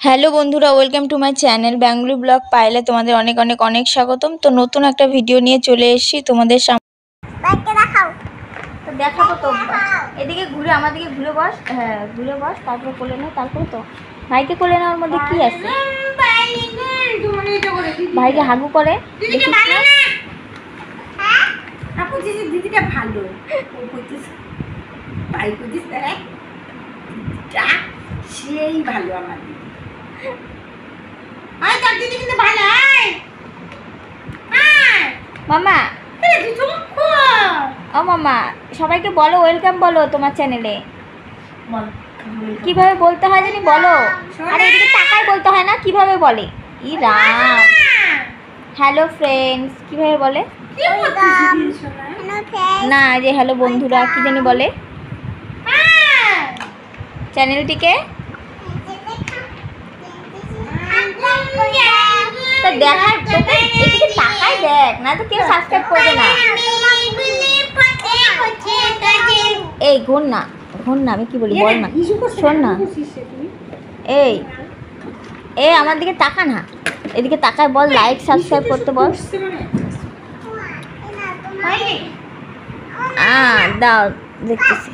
Hello বন্ধুরা, welcome to my channel Bengali blog পাইলে তোমাদের অনেক অনেক অনেক স্বাগতম। তো নতুন একটা ভিডিও নিয়ে চলে এসেছি তোমাদের সামনে। দেখাবো তো, এদিকে ঘুরে আমার দিকে ঘুরে বস। হ্যাঁ ঘুরে বস, তারপরে কোলে নে। তারপরে তো ভাইকে কোলে নেওয়ার মধ্যে কি আছে? ভাইকে হাগু করে দিদিটা ভালো সেই ভালো আমার দিদি কিন্তু ভালো। মামা ও মামা, সবাইকে বলো ওয়েলকাম বলো তোমার চ্যানেলে। কিভাবে বলতে হয় জানি বলো। আরে এদিকে তাকাই বলতে হয় না, কিভাবে বলে? ই রাম, হ্যালো ফ্রেন্ডস কিভাবে বলে? না যে হ্যালো বন্ধুরা কি জানি বলে চ্যানেলটিকে। তা দেখার তোকে এদিকে তাকাই দেখ, না তো কেউ সাবস্ক্রাইব করবে না। এই ঘুর না, আমি কি বলি বল না, শোন না। এই আমার দিকে তাকা না, এদিকে তাকায় বল লাইক সাবস্ক্রাইব করতে বল। দাও দেখতেছি।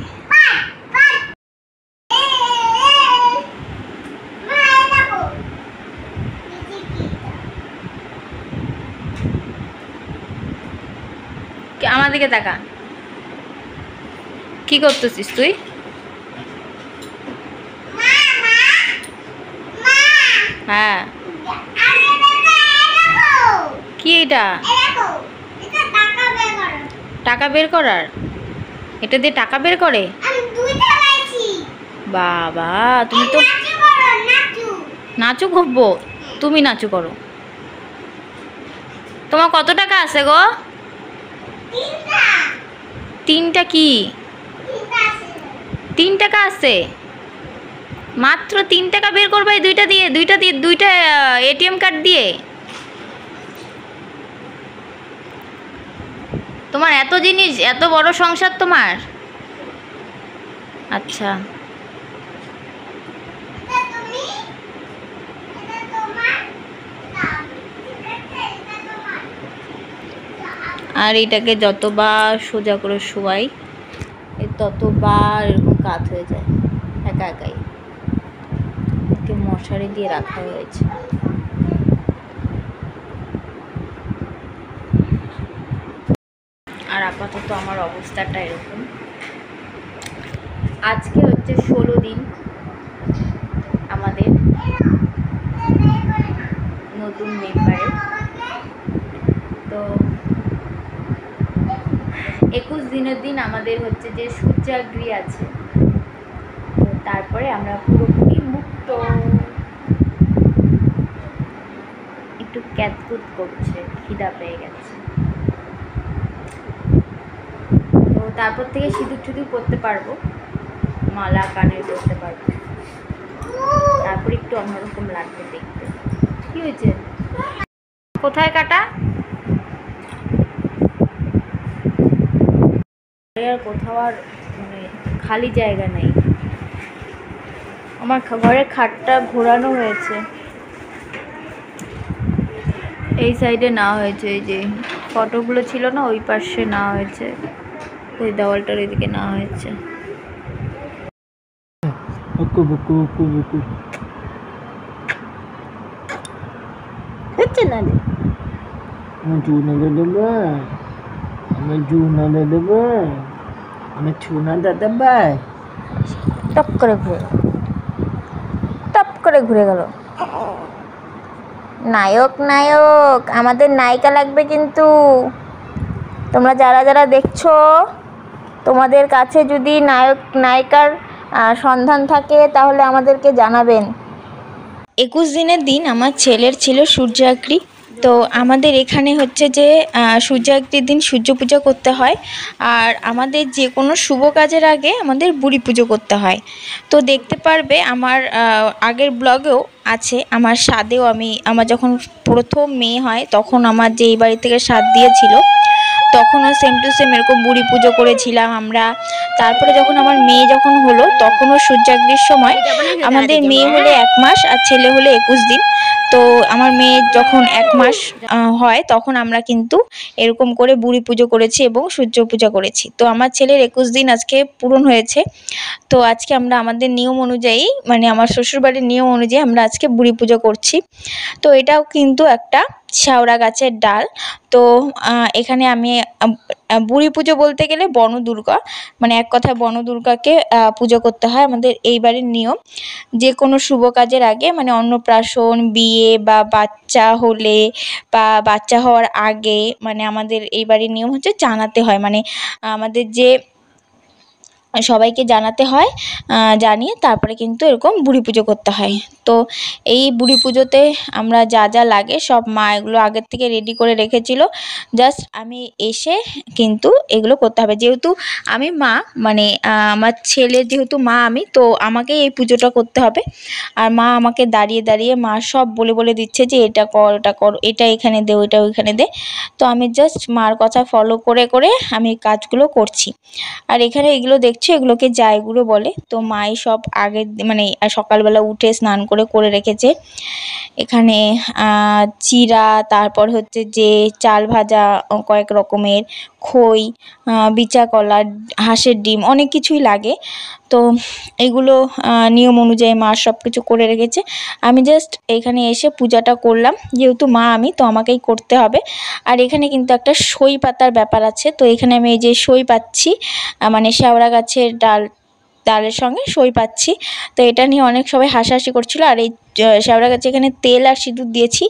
আমার দিকে তাকা, কি করতেছিস তুই? হ্যাঁ কি এটা? টাকা বের করার? এটা দিয়ে টাকা বের করে? বাবা তুমি তো নাচু খুববো, তুমি নাচু করো। তোমার কত টাকা আছে গো? 3টা কি? 3 টাকা আছে মাত্র? 3 টাকা বের করবে দুইটা এটিএম কার্ড দিয়ে? তোমার এত জিনিস, এত বড় সংসার তোমার? আচ্ছা আর এটাকে যতবার সোজা করে শোয়াই ততবার এরকম কাত হয়ে যায় একা একাই। একে মশারি দিয়ে রাখা হয়েছে। আর আপাতত আমার অবস্থাটা এরকম। আজকে হচ্ছে 16 দিন আমাদের নতুন মেম্বারের। তো 21 দিনের দিন আমাদের হচ্ছে যে সূর্যাগ্রী আছে, তো তারপরে আমরা পুরোপুরি মুক্ত। একটু ক্যাতকুত করছে, খিদা পেয়ে গেছে, তো তারপর থেকে সিঁদুর টিঁদুর করতে পারবো, মালা কানের করতে পারবো, তারপর একটু অন্যরকম লাগবে দেখতে। কি হয়েছে? কোথায় কাটা? আর কোথাও আর মানে খালি জায়গা নেই। আমার ঘরের খাটটা ঘোরানো হয়েছে, এই সাইডে না হয়েছে, এই যে ফটোগুলো ছিল না ওই পাশে না হয়েছে, ওই দেওয়ালটার এদিকে না হয়েছে। হচ্ছে না রে, আমার চুনা দেবে, আমার চুনা দাদা ভাই টপ করে ঘুরে গেল। নায়ক আমাদের নায়িকা লাগবে কিন্তু। তোমরা যারা যারা দেখছো, তোমাদের কাছে যদি নায়িকার সন্ধান থাকে তাহলে আমাদেরকে জানাবেন। 21 দিনের দিন আমার ছেলের ছিল সূর্যাগ্রী। তো আমাদের এখানে হচ্ছে যে সূর্যাগ্রীর দিন সূর্য পূজা করতে হয়, আর আমাদের যে কোনো শুভ কাজের আগে আমাদের বুড়ি পুজো করতে হয়। তো দেখতে পারবে আমার আগের ব্লগেও আছে, আমার সাদেও আমার যখন প্রথম মেয়ে হয় তখন আমার যে এই বাড়ি থেকে সাদ দিয়েছিল, তখনও সেম টু সেম এরকম বুড়ি পুজো করেছিলাম আমরা। তারপরে যখন আমার মেয়ে যখন হলো তখনও সূর্যাগ্নির সময়, আমাদের মেয়ে হলে 1 মাস আর ছেলে হলে 21 দিন। তো আমার মেয়ে যখন 1 মাস হয় তখন আমরা কিন্তু এরকম করে বুড়ি পুজো করেছি এবং সূর্য পূজা করেছি। তো আমার ছেলের 21 দিন আজকে পূরণ হয়েছে। তো আজকে আমরা আমাদের নিয়ম অনুযায়ী, মানে আমার শ্বশুরবাড়ির নিয়ম অনুযায়ী আমরা আজকে বুড়ি পুজো করছি। তো এটাও কিন্তু একটা শেওড়া গাছের ডাল। তো এখানে আমি বুড়ি পুজো বলতে গেলে বনদুর্গা, মানে এক কথায় বনদুর্গাকে পুজো করতে হয়। আমাদের এই বাড়ির নিয়ম যে কোনো শুভ কাজের আগে, মানে অন্নপ্রাশন, বিয়ে বা বাচ্চা হলে বা বাচ্চা হওয়ার আগে, মানে আমাদের এই বাড়ির নিয়ম হচ্ছে জানাতে হয়, মানে আমাদের যে সবাইকে জানাতে হয়, জানিয়ে তারপরে কিন্তু এরকম বুড়ি পুজো করতে হয়। তো এই বুড়ি পুজোতে আমরা যা যা লাগে সব মা এগুলো আগের থেকে রেডি করে রেখেছিল। জাস্ট আমি এসে কিন্তু এগুলো করতে হবে, যেহেতু আমি মা, মানে আমার ছেলের যেহেতু মা আমি, তো আমাকেই এই পুজোটা করতে হবে। আর মা আমাকে দাঁড়িয়ে দাঁড়িয়ে মা সব বলে বলে দিচ্ছে যে এটা কর, ওটা কর, এটা এখানে দে, ওইটা ওইখানে দে। তো আমি জাস্ট মার কথা ফলো করে করে আমি কাজগুলো করছি। আর এখানে এগুলো দেখছো, এগুলোকে জায়গুলো বলে। তো মাই সব আগে মানে সকালবেলা উঠে স্নান করে করে রেখেছে। এখানে চিড়া, তারপর হচ্ছে যে চাল ভাজা কয়েক রকমের, খই, বিচা কলা, হাঁসের ডিম, অনেক কিছুই লাগে। তো এগুলো নিয়ম অনুযায়ী মা সব কিছু করে রেখেছে। আমি জাস্ট এখানে এসে পূজাটা করলাম, যেহেতু মা আমি তো আমাকেই করতে হবে। আর এখানে কিন্তু একটা সই পাতার ব্যাপার আছে। তো এখানে আমি এই যে সই পাচ্ছি, মানে শেওড়া গাছের ডালের সঙ্গে সই পাচ্ছি। তো এটা নিয়ে অনেক সবাই হাসাহাসি করছিল। আর এই শেওড়া গাছে এখানে তেল আর সিঁদুর দিয়েছি,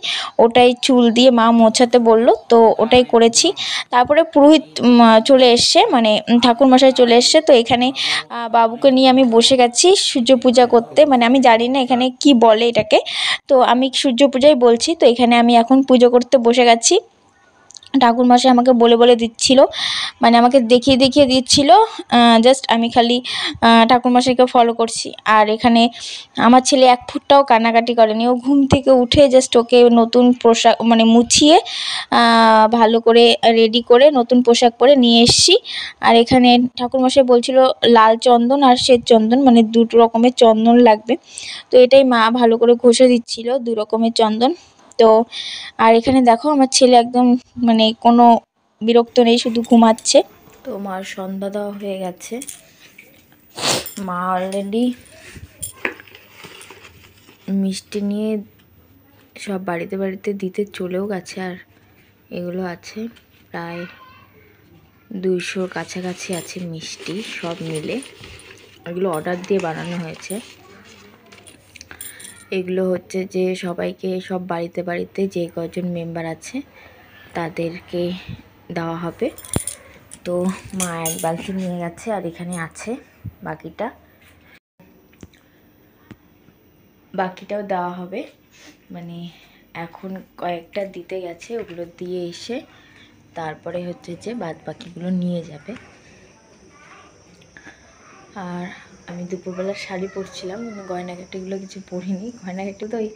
ওটাই চুল দিয়ে মা মোছাতে বললো, তো ওটাই করেছি। তারপরে পুরোহিত চলে এসছে, মানে ঠাকুরমশাই চলে এসছে। তো এখানে বাবুকে নিয়ে আমি বসে গেছি সূর্য পূজা করতে, মানে আমি জানি না এখানে কি বলে এটাকে, তো আমি সূর্য পূজাই বলছি। তো এখানে আমি এখন পুজো করতে বসে গেছি। ঠাকুরমশাই আমাকে বলে বলে দিচ্ছিল, মানে আমাকে দেখিয়ে দেখিয়ে দিচ্ছিল, জাস্ট আমি খালি ঠাকুরমশাইকে ফলো করছি। আর এখানে আমার ছেলে 1 ফুটটাও কান্নাকাটি করেনি, ও ঘুম থেকে উঠে জাস্ট ওকে নতুন পোশাক, মানে মুছিয়ে ভালো করে রেডি করে নতুন পোশাক পরে নিয়ে এসছি। আর এখানে ঠাকুরমশাই বলছিল লাল চন্দন আর শ্বেত চন্দন, মানে 2 রকমের চন্দন লাগবে। তো এটাই মা ভালো করে ঘষে দিচ্ছিল, 2 রকমের চন্দন। তো আর এখানে দেখো আমার ছেলে একদম মানে কোনো বিরক্ত নেই, শুধু ঘুমাচ্ছে। তো মার সন্ধ্যা দেওয়া হয়ে গেছে, মা অলরেডি মিষ্টি নিয়ে সব বাড়িতে বাড়িতে দিতে চলেও গেছে। আর এগুলো আছে প্রায় 200 কাছাকাছি আছে মিষ্টি, সব মিলে এগুলো অর্ডার দিয়ে বানানো হয়েছে। এগুলো হচ্ছে যে সবাইকে, সব বাড়িতে বাড়িতে যে কজন মেম্বার আছে তাদেরকে দেওয়া হবে। তো মা 1 বালতি নিয়ে গেছে, আর এখানে আছে বাকিটাও দেওয়া হবে। মানে এখন কয়েকটা দিতে গেছে, ওগুলো দিয়ে এসে তারপরে হচ্ছে যে বাদ বাকিগুলো নিয়ে যাবে। আর আমি দুপুরবেলা শাড়ি পরছিলাম, কিন্তু গয়নাগাটিগুলো কিছু পরিনি। গয়নাগাটি তো ওই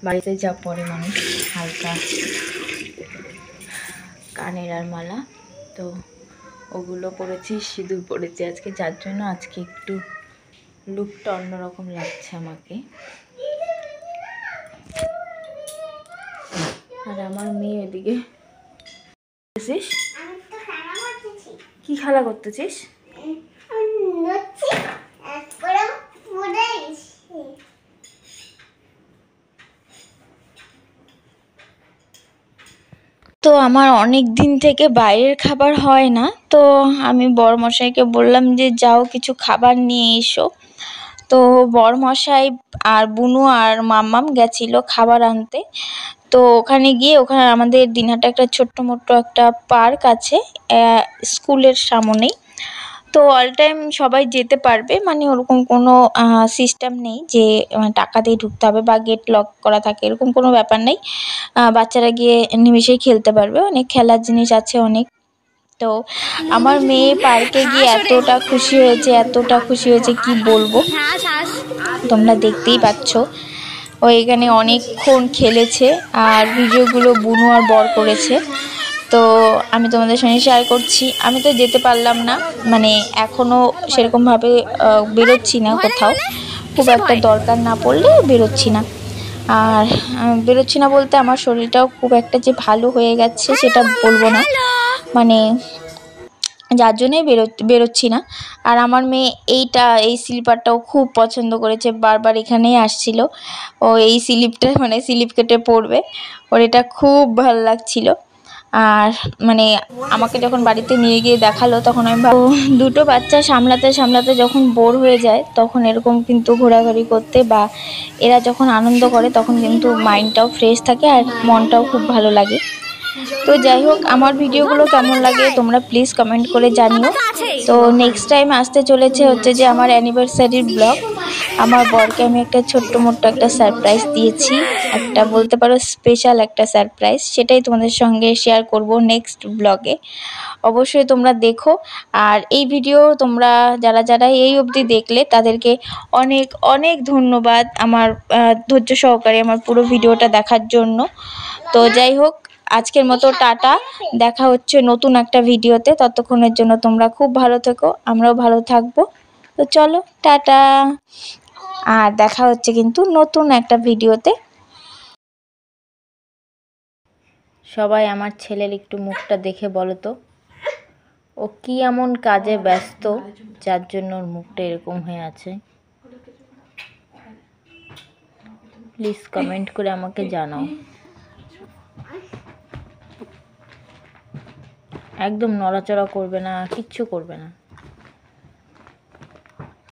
বাড়িতে যা পরে মানুষ, হালকা কানের আর মালা, তো ওগুলো পরেছি, সিঁদুর পরেছি আজকে, যার জন্য আজকে একটু লুকটা অন্যরকম লাগছে আমাকে। আর আমার মেয়ে এদিকে, কি খেলা করতেছিস? তো আমার অনেক দিন থেকে বাইরের খাবার হয় না, তো আমি বড়মশাইকে বললাম যে যাও কিছু খাবার নিয়ে এসো। তো বড়মশাই আর বুনু আর মাম্মাম গেছিল খাবার আনতে। তো ওখানে গিয়ে, ওখানে আমাদের দিনহাটা একটা ছোট্ট মোট্ট একটা পার্ক আছে স্কুলের সামনেই। তো অল টাইম সবাই যেতে পারবে, মানে ওরকম কোনো সিস্টেম নেই যে টাকা দিয়ে ঢুকতে হবে বা গেট লক করা থাকে, এরকম কোনো ব্যাপার নেই। বাচ্চারা গিয়ে নিমেষেই খেলতে পারবে, অনেক খেলার জিনিস আছে অনেক। তো আমার মেয়ে পার্কে গিয়ে এতটা খুশি হয়েছে কি বলবো, তোমরা দেখতেই পাচ্ছ। ও এখানে অনেকক্ষণ খেলেছে, আর ভিডিওগুলো বুনু আর বর করেছে। তো আমি তোমাদের সঙ্গে শেয়ার করছি। আমি তো যেতে পারলাম না, মানে এখনও সেরকমভাবে বেরোচ্ছি না কোথাও, খুব একটা দরকার না পড়লে বেরোচ্ছি না। আর বেরোচ্ছি না বলতে আমার শরীরটাও খুব একটা যে ভালো হয়ে গেছে সেটা বলবো না, মানে যার জন্যই বেরোচ্ছি না। আর আমার মেয়ে এই স্লিপারটাও খুব পছন্দ করেছে, বারবার এখানেই আসছিল। ও এই স্লিপ কেটে পরবে, ওর এটা খুব ভালো লাগছিল। আর মানে আমাকে যখন বাড়িতে নিয়ে গিয়ে দেখালো তখন আমি দুটো বাচ্চা সামলাতে সামলাতে যখন বোর হয়ে যায় তখন এরকম কিন্তু ঘোরাঘুরি করতে বা এরা যখন আনন্দ করে তখন কিন্তু মাইন্ডটাও ফ্রেশ থাকে আর মনটাও খুব ভালো লাগে। তো যাই হোক, আমার ভিডিওগুলো কেমন লাগে তোমরা প্লিজ কমেন্ট করে জানিও। তো নেক্সট টাইম আসতে চলেছে হচ্ছে যে আমার অ্যানিভার্সারির ব্লগ। আমার বরকে আমি একটা মোট্ট একটা সারপ্রাইজ দিয়েছি, একটা বলতে পারো স্পেশাল একটা সারপ্রাইজ, সেটাই তোমাদের সঙ্গে শেয়ার করব নেক্সট ব্লগে। অবশ্যই তোমরা দেখো। আর এই ভিডিও তোমরা যারা এই অবধি দেখলে তাদেরকে অনেক অনেক ধন্যবাদ আমার ধৈর্য সহকারে আমার পুরো ভিডিওটা দেখার জন্য। তো যাই হোক, আজকের মতো টাটা, দেখা হচ্ছে নতুন একটা ভিডিওতে। ততক্ষণের জন্য তোমরা খুব ভালো থেকো, আমরাও ভালো থাকবো। তো চলো টাটা, আর দেখা হচ্ছে কিন্তু নতুন একটা ভিডিওতে। সবাই আমার ছেলের একটু মুখটা দেখে বলো তো, ও কি এমন কাজে ব্যস্ত যার জন্য ওর মুখটা এরকম হয়ে আছে? প্লিজ কমেন্ট করে আমাকে জানাও। একদম নড়াচড়া করবে না, কিচ্ছু করবে না।